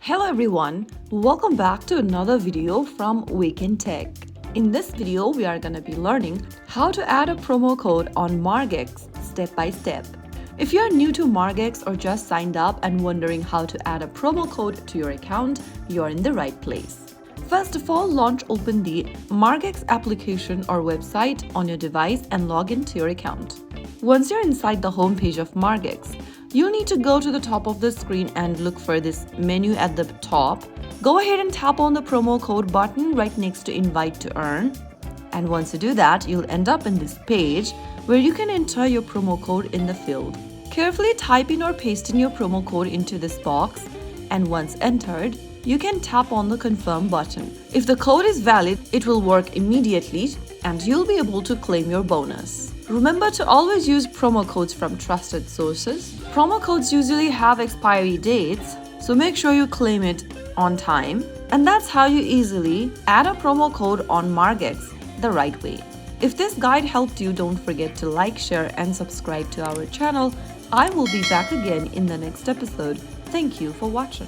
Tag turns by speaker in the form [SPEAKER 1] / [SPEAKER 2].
[SPEAKER 1] Hello everyone, welcome back to another video from Wake&Tech. In this video, we are going to be learning how to add a promo code on Margex step by step. If you are new to Margex or just signed up and wondering how to add a promo code to your account, you are in the right place. First of all, open the Margex application or website on your device and log into your account. Once you're inside the home page of Margex, you need to go to the top of the screen and look for this menu at the top. Go ahead and tap on the promo code button right next to Invite to Earn. And once you do that, you'll end up in this page where you can enter your promo code in the field. Carefully type in or paste in your promo code into this box, and once entered, you can tap on the Confirm button. If the code is valid, it will work immediately and you'll be able to claim your bonus. Remember to always use promo codes from trusted sources. Promo codes usually have expiry dates, so make sure you claim it on time. And that's how you easily add a promo code on Margex the right way. If this guide helped you, don't forget to like, share, and subscribe to our channel. I will be back again in the next episode. Thank you for watching.